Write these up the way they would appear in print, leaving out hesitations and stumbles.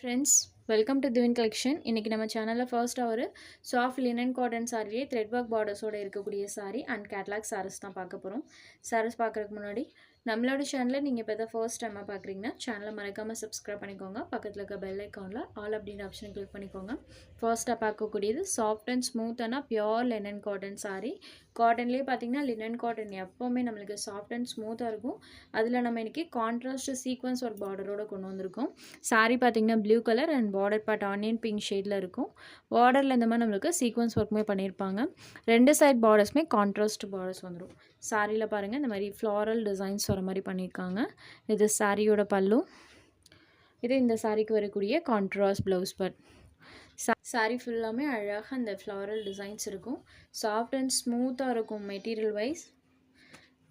Friends, welcome to divine collection. இன்றைக்கி நம்ம சேனலில் ஃபர்ஸ்ட்டாக ஒரு சாஃப்ட் லினன் காட்டன் சாரியே த்ரெட் ஒர்க் பார்டர்ஸோடு இருக்கக்கூடிய சாரீ அண்ட் கேட்லாக் சாரீஸ் தான் பார்க்க போகிறோம். சாரீஸ் பார்க்குறதுக்கு முன்னாடி நம்மளோட சேனலில் நீங்கள் இப்போ தான் ஃபர்ஸ்ட் டைமாக பார்க்குறீங்கன்னா சேனலை மறக்காமல் சப்ஸ்கிரைப் பண்ணிக்கோங்க. பக்கத்தில் இருக்க பெல் ஐக்கானில் ஆல் அப்படின்ற ஆப்ஷனை கிளிக் பண்ணிக்கோங்க. ஃபர்ஸ்ட்டாக பார்க்கக்கூடியது சாஃப்ட் அண்ட் ஸ்மூத்தான பியோர் லினன் காட்டன் சாரீ. காட்டன்லேயே பார்த்தீங்கன்னா லினன் காட்டன் எப்போவுமே நம்மளுக்கு சாஃப்ட் அண்ட் ஸ்மூத்தாக இருக்கும். அதில் நம்ம இன்றைக்கி கான்ட்ராஸ்ட் சீக்வன்ஸ் ஒரு பார்டரோடு கொண்டு வந்திருக்கோம். சாரீ பார்த்தீங்கன்னா blue colour and border part onion pink ஷேடில் இருக்கும். பார்டரில் இந்த மாதிரி நம்மளுக்கு சீக்வன்ஸ் ஒர்க்குமே பண்ணியிருப்பாங்க. ரெண்டு சைட் பார்டர்ஸுமே கான்ட்ராஸ்ட் பார்டர்ஸ் வந்துடும். சாரியில் பாருங்கள் இந்த மாதிரி ஃப்ளாரல் டிசைன்ஸ் வர மாதிரி பண்ணியிருக்காங்க. இது சாரியோட பல்லு. இது இந்த சாரிக்கு வரக்கூடிய கான்ட்ராஸ்ட் ப்ளவுஸ் பார்ட். சாரி ஃபுல்லாமே அழகாக அந்த ஃப்ளாரல் டிசைன்ஸ் இருக்கும். சாஃப்ட் அண்ட் ஸ்மூத்தாக இருக்கும் மெட்டீரியல் வைஸ்.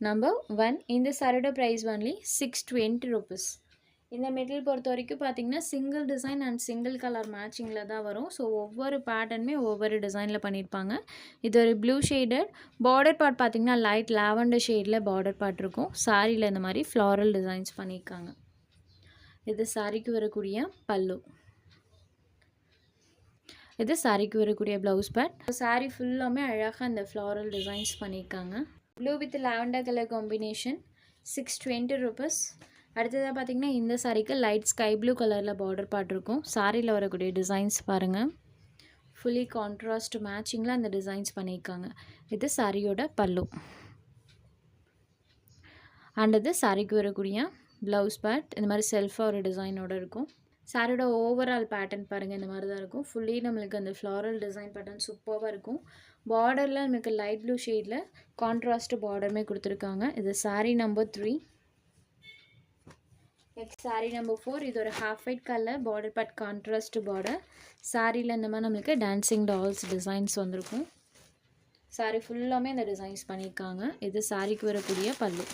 நம்பர் 1, இந்த சாரியோட ப்ரைஸ் ஒன்லி 620 rupees. இந்த மெட்டீரியல் பொறுத்த வரைக்கும் பார்த்தீங்கன்னா single design and single colour மேட்சிங்கில் தான் வரும். ஸோ ஒவ்வொரு பேட்டர்னுமே ஒவ்வொரு டிசைனில் பண்ணியிருப்பாங்க. இது ஒரு ப்ளூ ஷேடட் பார்டர் பார்ட் பார்த்தீங்கன்னா லைட் லாவெண்டர் ஷேடில் பார்டர் பார்ட் இருக்கும். சாரியில் இந்த மாதிரி ஃப்ளாரல் டிசைன்ஸ் பண்ணியிருக்காங்க. இது சாரிக்கு வரக்கூடிய பல்லு. இது சாரிக்கு வரக்கூடிய ப்ளவுஸ் பார்ட். சாரி ஃபுல்லாமே அழகாக அந்த ஃப்ளாரல் டிசைன்ஸ் பண்ணியிருக்காங்க. Blue with lavender colour combination 620 rupees. அடுத்ததாக பார்த்திங்கன்னா இந்த சாரிக்கு லைட் ஸ்கை ப்ளூ கலரில் பார்டர் பார்ட் இருக்கும். சாரியில் வரக்கூடிய டிசைன்ஸ் பாருங்கள். ஃபுல்லி கான்ட்ராஸ்ட் மேட்சிங்கில் அந்த டிசைன்ஸ் பண்ணியிருக்காங்க. இது சாரியோட பல்லு. அண்ட் இது சாரிக்கு வரக்கூடிய ப்ளவுஸ் பார்ட். இந்த மாதிரி செல்ஃபாக ஒரு டிசைனோடு இருக்கும். சாரியோட ஓவரால் பேட்டர்ன் பாருங்கள் இந்த மாதிரி தான் இருக்கும். ஃபுல்லி நம்மளுக்கு அந்த ஃப்ளாரல் டிசைன் பேட்டர்ன் சூப்பராக இருக்கும். பார்டரில் நமக்கு லைட் ப்ளூ ஷேடில் கான்ட்ராஸ்ட் பார்டருமே கொடுத்துருக்காங்க. இது sorry number 3. Next sari number 4. இது ஒரு half white colour border part contrast border. சாரியில் இந்த மாதிரி நம்மளுக்கு டான்சிங் டால்ஸ் டிசைன்ஸ் வந்திருக்கும். சாரீ ஃபுல்லாமே இந்த டிசைன்ஸ் பண்ணியிருக்காங்க. இது சாரிக்கு வரக்கூடிய பல்லு.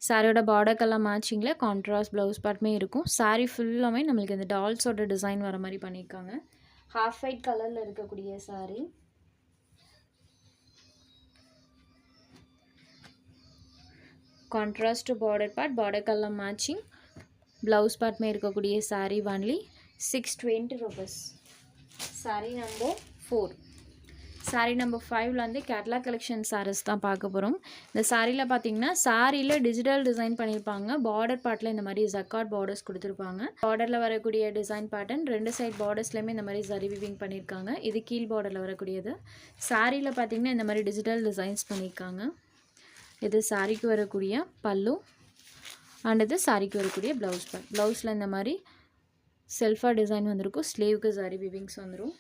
சாரியோட பார்டர் கலர் மேட்சிங்கில் கான்ட்ராஸ்ட் ப்ளவுஸ் பார்ட்டுமே இருக்கும். சாரீ ஃபுல்லாமே நம்மளுக்கு இந்த டால்ஸோட டிசைன் வர மாதிரி பண்ணியிருக்காங்க. ஹாஃப் ஒயிட் கலரில் இருக்கக்கூடிய sari. Contrast border part, border colour matching, blouse பார்ட்மே இருக்கக்கூடிய sari only 620 rupees. Sari number 4. Sari number 5ல் வந்து கேட்லாக் கலெக்ஷன் சாரீஸ் தான் பார்க்க போகிறோம். இந்த சாரியில் பார்த்தீங்கன்னா சாரியில் டிஜிட்டல் டிசைன் பண்ணியிருப்பாங்க. பார்டர் பார்ட்டில் இந்த மாதிரி ஜக்கார்ட் பார்டர்ஸ் கொடுத்துருப்பாங்க. பார்டரில் வரக்கூடிய டிசைன் பேட்டர்ன் ரெண்டு சைட் பார்டர்ஸ்லேயுமே இந்த மாதிரி ஜரி வீவிங் பண்ணியிருக்காங்க. இது கீழ் பார்டரில் வரக்கூடியது. சாரியில் பார்த்தீங்கன்னா இந்த மாதிரி டிஜிட்டல் டிசைன்ஸ் பண்ணியிருக்காங்க. இது சாரிக்கு வரக்கூடிய பல்லு அண்ட் இது சாரிக்கு வரக்கூடிய ப்ளவுஸ் பார்ட். ப்ளவுஸில் இந்த மாதிரி செல்ஃபாக டிசைன் வந்திருக்கும். ஸ்லீவுக்கு சாரி விவிங்ஸ் வந்துடும்.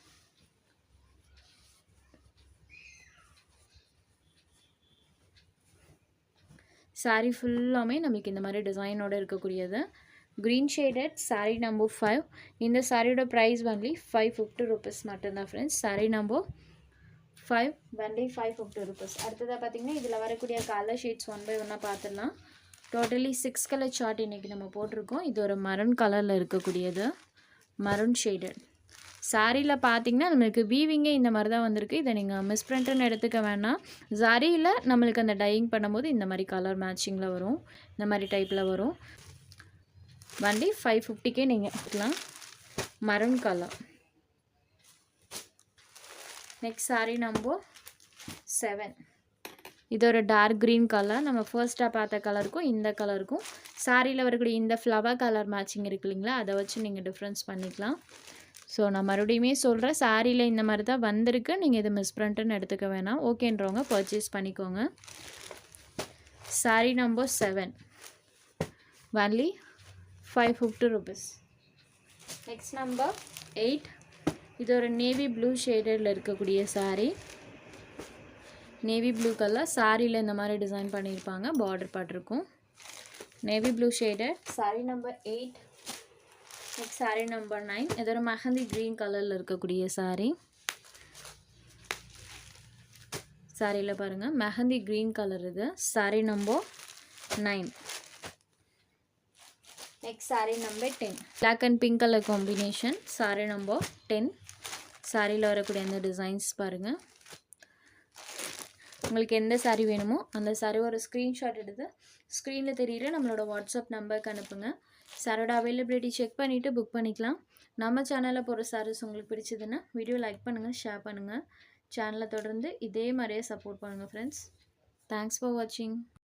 சாரி ஃபுல்லாமே நம்மளுக்கு இந்த மாதிரி டிசைனோடு இருக்கக்கூடியது. Green shaded sari number 5. இந்த சாரியோட ப்ரைஸ் ஒன்லி 550 rupees மட்டும்தான் friends. Sari number 5 only 550 rupees. அடுத்ததாக பார்த்திங்கன்னா இதில் வரக்கூடிய கலர் ஷேட்ஸ் 1 by 1 பார்த்துடலாம். டோட்டலி 6 கலர் சார்ட் இன்றைக்கி நம்ம போட்டிருக்கோம். இது ஒரு மரூன் கலரில் இருக்கக்கூடியது. மரூன் ஷேடட் சாரியில் பார்த்திங்கன்னா நம்மளுக்கு வீவிங்கே இந்த மாதிரி தான் வந்திருக்கு. இதை நீங்கள் மிஸ் பிரிண்ட்டுன்னு எடுத்துக்க வேணாம். சாரியில் நம்மளுக்கு அந்த டையிங் பண்ணும்போது இந்த மாதிரி கலர் மேட்சிங்கில் வரும். இந்த மாதிரி டைப்பில் வரும். ஒன்லி 550 நீங்கள் எடுத்துக்கலாம். Maroon colour. Next sari number 7. இது ஒரு டார்க் க்ரீன் கலர். நம்ம ஃபர்ஸ்ட்டாக பார்த்த கலருக்கும் இந்த கலருக்கும் சாரியில் வரக்கூடிய இந்த ஃப்ளவர் கலர் மேட்சிங் இருக்கு இல்லைங்களா, அதை வச்சு நீங்கள் டிஃப்ரென்ஸ் பண்ணிக்கலாம். ஸோ நான் மறுபடியுமே சொல்கிறேன், சாரியில் இந்த மாதிரி தான் வந்திருக்கு. நீங்கள் இது மிஸ் பிரிண்ட்டுன்னு எடுத்துக்க வேணாம். ஓகேன்றவங்க பர்ச்சேஸ் பண்ணிக்கோங்க. Sari number 7 only 550 rupees. Next number 8. இது ஒரு நேவி ப்ளூ ஷேடில் இருக்கக்கூடிய சாரீ. Navy blue colour. சாரியில் இந்த மாதிரி டிசைன் பண்ணியிருப்பாங்க. பார்டர் பார்ட் இருக்கும். Navy blue shaded sari number 8. Next sari number 9. இது ஒரு மெஹந்தி க்ரீன் கலரில் இருக்கக்கூடிய சாரீ. சாரியில் பாருங்கள் மெஹந்தி க்ரீன் கலர். இது sari number 9. Next sari number 10. Black and pink colour combination. Sari number 10. சாரியில் வரக்கூடிய அந்த டிசைன்ஸ் பாருங்கள். உங்களுக்கு எந்த சாரீ வேணுமோ அந்த சாரீ ஒரு ஸ்க்ரீன்ஷாட் எடுத்து ஸ்க்ரீனில் தெரியுற நம்மளோட வாட்ஸ்அப் நம்பருக்கு அனுப்புங்க. சாரோட அவைலபிலிட்டி செக் பண்ணிவிட்டு புக் பண்ணிக்கலாம். நம்ம சேனலில் போகிற சாரீஸ் உங்களுக்கு பிடிச்சதுன்னா வீடியோ லைக் பண்ணுங்கள், ஷேர் பண்ணுங்கள். சேனலை தொடர்ந்து இதே மாதிரியே சப்போர்ட் பண்ணுங்கள் ஃப்ரெண்ட்ஸ். தேங்க்ஸ் ஃபார் வாட்சிங்.